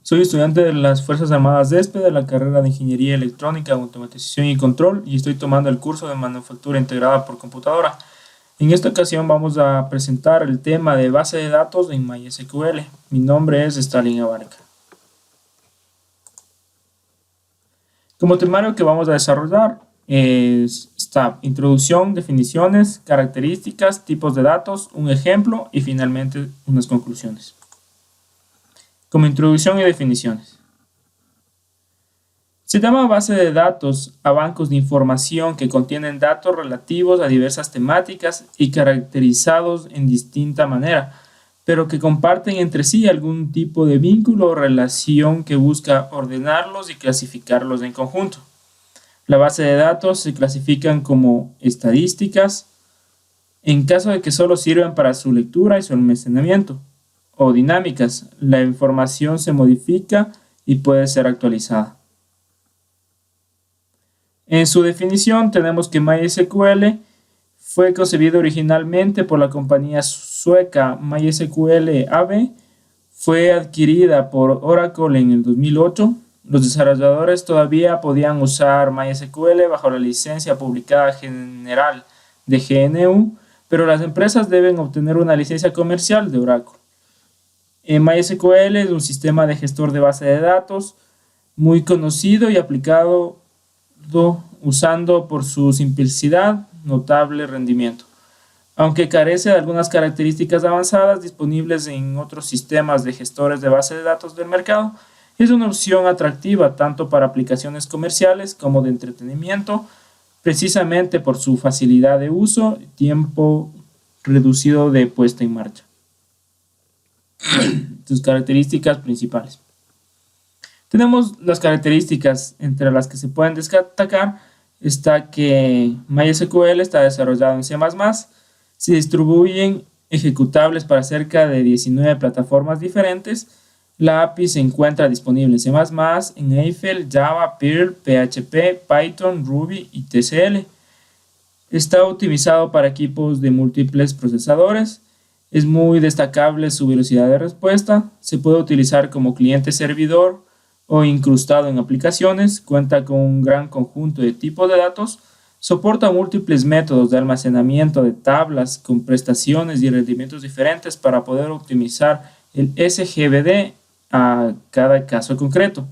Soy estudiante de las Fuerzas Armadas de ESPE de la carrera de Ingeniería Electrónica, Automatización y Control y estoy tomando el curso de Manufactura Integrada por Computadora. En esta ocasión vamos a presentar el tema de base de datos en MySQL. Mi nombre es Stalin Abarca. Como temario que vamos a desarrollar está introducción, definiciones, características, tipos de datos, un ejemplo y finalmente unas conclusiones. Como introducción y definiciones. Se llama base de datos a bancos de información que contienen datos relativos a diversas temáticas y caracterizados en distinta manera, pero que comparten entre sí algún tipo de vínculo o relación que busca ordenarlos y clasificarlos en conjunto. La base de datos se clasifican como estadísticas en caso de que solo sirvan para su lectura y su almacenamiento, o dinámicas. La información se modifica y puede ser actualizada. En su definición tenemos que MySQL fue concebido originalmente por la compañía sueca MySQL AB, fue adquirida por Oracle en el 2008. Los desarrolladores todavía podían usar MySQL bajo la licencia publicada general de GNU, pero las empresas deben obtener una licencia comercial de Oracle. MySQL es un sistema de gestor de base de datos muy conocido y aplicado usando por su simplicidad, notable rendimiento. Aunque carece de algunas características avanzadas disponibles en otros sistemas de gestores de base de datos del mercado, es una opción atractiva tanto para aplicaciones comerciales como de entretenimiento, precisamente por su facilidad de uso y tiempo reducido de puesta en marcha. Sus características principales. Tenemos las características entre las que se pueden destacar. Está que MySQL está desarrollado en C++, se distribuyen ejecutables para cerca de 19 plataformas diferentes. La API se encuentra disponible en C++, en Eiffel, Java, Perl, PHP, Python, Ruby y TCL. Está optimizado para equipos de múltiples procesadores. Es muy destacable su velocidad de respuesta. Se puede utilizar como cliente-servidor o incrustado en aplicaciones. Cuenta con un gran conjunto de tipos de datos. Soporta múltiples métodos de almacenamiento de tablas con prestaciones y rendimientos diferentes para poder optimizar el SGBD a cada caso concreto.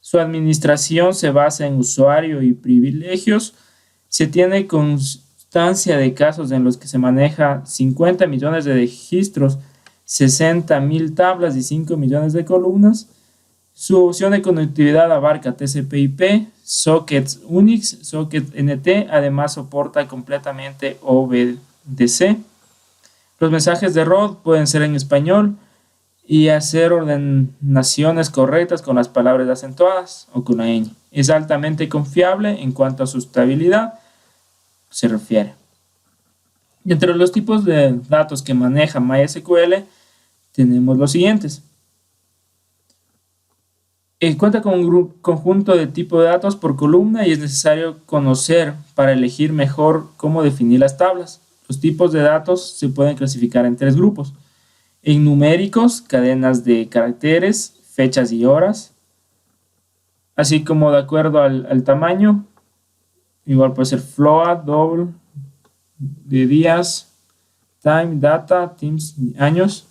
Su administración se basa en usuario y privilegios. Se tiene constancia de casos en los que se maneja 50 millones de registros, 60.000 tablas y 5 millones de columnas. Su opción de conectividad abarca TCP/IP, sockets Unix, socket NT, además soporta completamente OBDC. Los mensajes de ROD pueden ser en español y hacer ordenaciones correctas con las palabras acentuadas o con la ñ. Es altamente confiable en cuanto a su estabilidad se refiere. Entre los tipos de datos que maneja MySQL tenemos los siguientes. Cuenta con un conjunto de tipo de datos por columna y es necesario conocer para elegir mejor cómo definir las tablas. Los tipos de datos se pueden clasificar en tres grupos. En numéricos, cadenas de caracteres, fechas y horas, así como de acuerdo al tamaño. Igual puede ser float, double, de días, time, data, teams, años.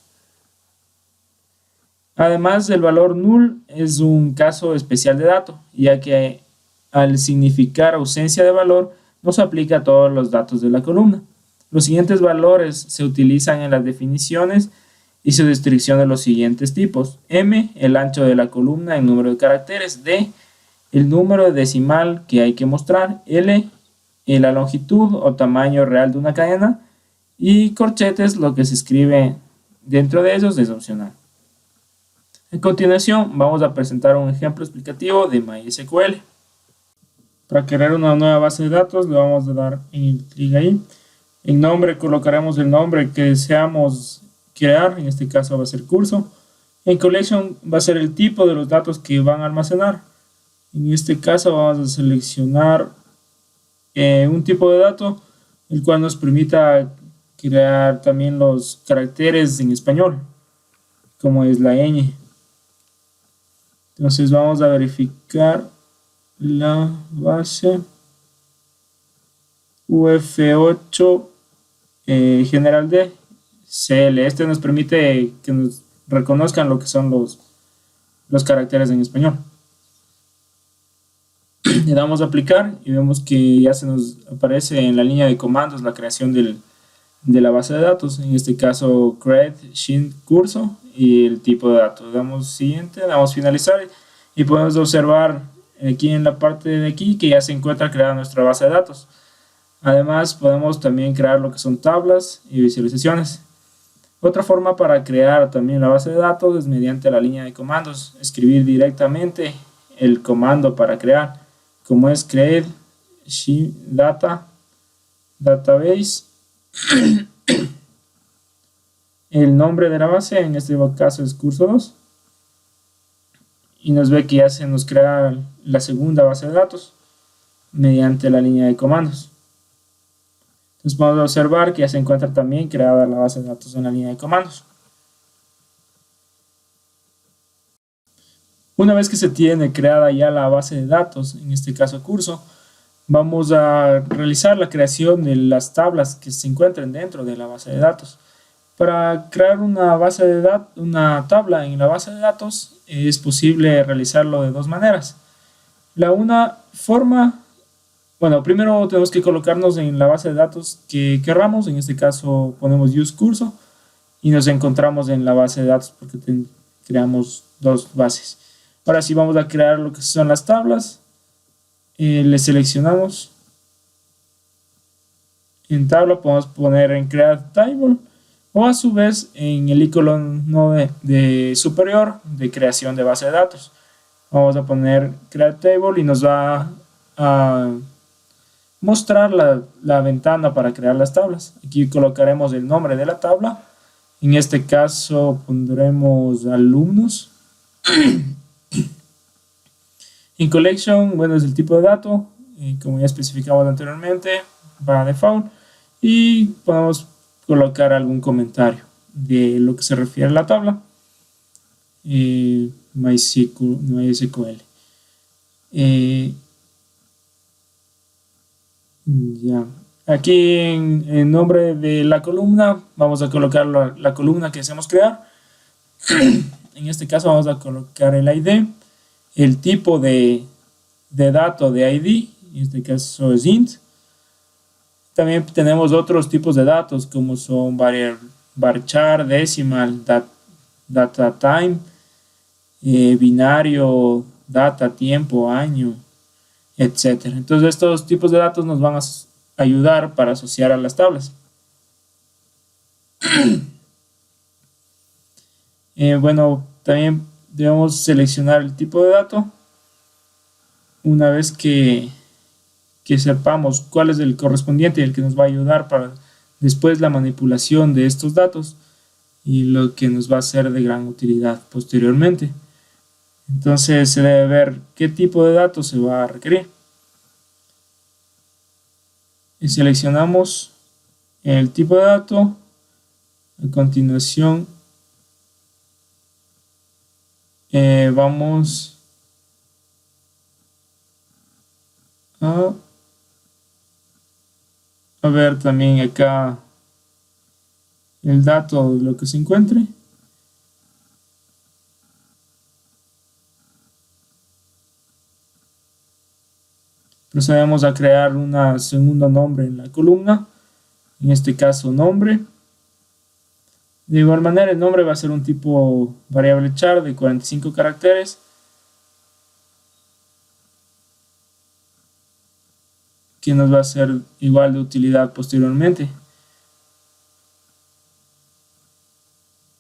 Además, el valor null es un caso especial de dato, ya que al significar ausencia de valor, no se aplica a todos los datos de la columna. Los siguientes valores se utilizan en las definiciones y su descripción de los siguientes tipos. M, el ancho de la columna en número de caracteres. D, el número decimal que hay que mostrar. L, la longitud o tamaño real de una cadena. Y corchetes, lo que se escribe dentro de ellos es opcional. A continuación vamos a presentar un ejemplo explicativo de MySQL. Para crear una nueva base de datos le vamos a dar clic ahí. En nombre colocaremos el nombre que deseamos crear, en este caso va a ser curso. En collection va a ser el tipo de los datos que van a almacenar. En este caso vamos a seleccionar un tipo de dato el cual nos permita crear también los caracteres en español, como es la ñ. Entonces vamos a verificar la base UF8 general de CL. Este nos permite que nos reconozcan lo que son los caracteres en español. Le damos a aplicar y vemos que ya se nos aparece en la línea de comandos la creación de la base de datos, en este caso create sheet curso y el tipo de datos. Le damos siguiente, le damos finalizar y podemos observar aquí en la parte de aquí que ya se encuentra creada nuestra base de datos. Además podemos también crear lo que son tablas y visualizaciones. Otra forma para crear también la base de datos es mediante la línea de comandos, escribir directamente el comando para crear, como es create sheet data database. El nombre de la base en este caso es curso 2 y nos ve que ya se nos crea la segunda base de datos mediante la línea de comandos. Entonces podemos observar que ya se encuentra también creada la base de datos en la línea de comandos. Una vez que se tiene creada ya la base de datos, en este caso curso, vamos a realizar la creación de las tablas que se encuentren dentro de la base de datos. Para crear una tabla en la base de datos es posible realizarlo de dos maneras. Primero tenemos que colocarnos en la base de datos que querramos, en este caso ponemos use curso y nos encontramos en la base de datos porque creamos dos bases. Ahora sí vamos a crear lo que son las tablas. Le seleccionamos en tabla, podemos poner en create table o a su vez en el icono de superior de creación de base de datos. Vamos a poner create table y nos va a mostrar la ventana para crear las tablas. Aquí colocaremos el nombre de la tabla, en este caso pondremos alumnos. En collection, bueno, es el tipo de dato, como ya especificamos anteriormente, va a default, y podemos colocar algún comentario de lo que se refiere a la tabla. MySQL. Ya. Aquí en nombre de la columna vamos a colocar la columna que deseamos crear. En este caso vamos a colocar el ID, el tipo de dato de ID, en este caso es int. También tenemos otros tipos de datos como son varchar, decimal, data time, binario, data, tiempo, año, etc. Entonces estos tipos de datos nos van a ayudar para asociar a las tablas. Bueno, también debemos seleccionar el tipo de dato. Una vez que sepamos cuál es el correspondiente y el que nos va a ayudar para después la manipulación de estos datos y lo que nos va a ser de gran utilidad posteriormente. Entonces se debe ver qué tipo de datos se va a requerir. Y seleccionamos el tipo de dato. A continuación vamos a ver también acá el dato de lo que se encuentre. Procedemos a crear un segundo nombre en la columna, en este caso nombre. De igual manera el nombre va a ser un tipo variable char de 45 caracteres. Que nos va a ser igual de utilidad posteriormente.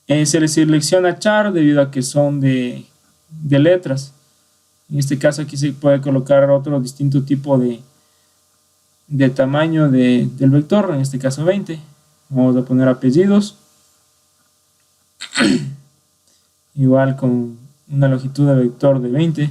Se le selecciona char debido a que son de letras. En este caso aquí se puede colocar otro distinto tipo de tamaño del vector, en este caso 20. Vamos a poner apellidos. Igual con una longitud de vector de 20.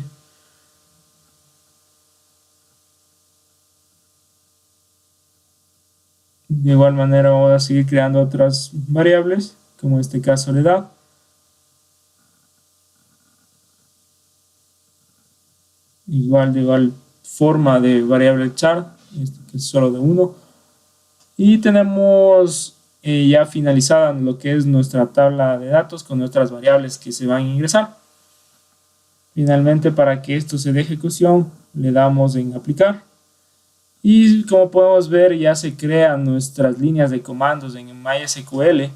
De igual manera vamos a seguir creando otras variables, como en este caso la edad. de igual forma de variable char, que es solo de 1. Y tenemos ya finalizada lo que es nuestra tabla de datos con nuestras variables que se van a ingresar. Finalmente, para que esto se dé ejecución, le damos en aplicar. Y como podemos ver, ya se crean nuestras líneas de comandos en MySQL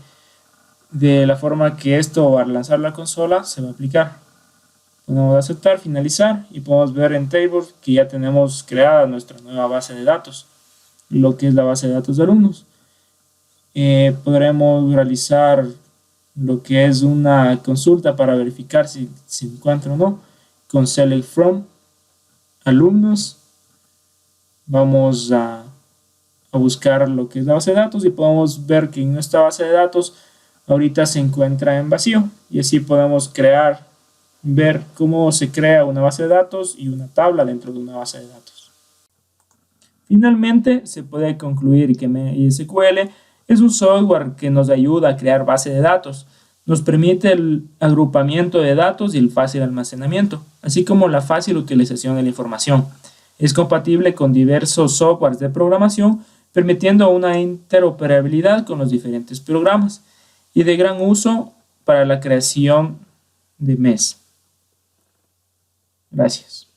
de la forma que esto al lanzar la consola se va a aplicar. Podemos aceptar, finalizar y podemos ver en Tables que ya tenemos creada nuestra nueva base de datos, lo que es la base de datos de alumnos. Podremos realizar lo que es una consulta para verificar si se encuentra o no con select from alumnos. Vamos a buscar lo que es la base de datos y podemos ver que en nuestra base de datos ahorita se encuentra en vacío, y así podemos ver cómo se crea una base de datos y una tabla dentro de una base de datos. Finalmente, se puede concluir que MySQL es un software que nos ayuda a crear base de datos. Nos permite el agrupamiento de datos y el fácil almacenamiento, así como la fácil utilización de la información. Es compatible con diversos softwares de programación, permitiendo una interoperabilidad con los diferentes programas y de gran uso para la creación de MES. Gracias.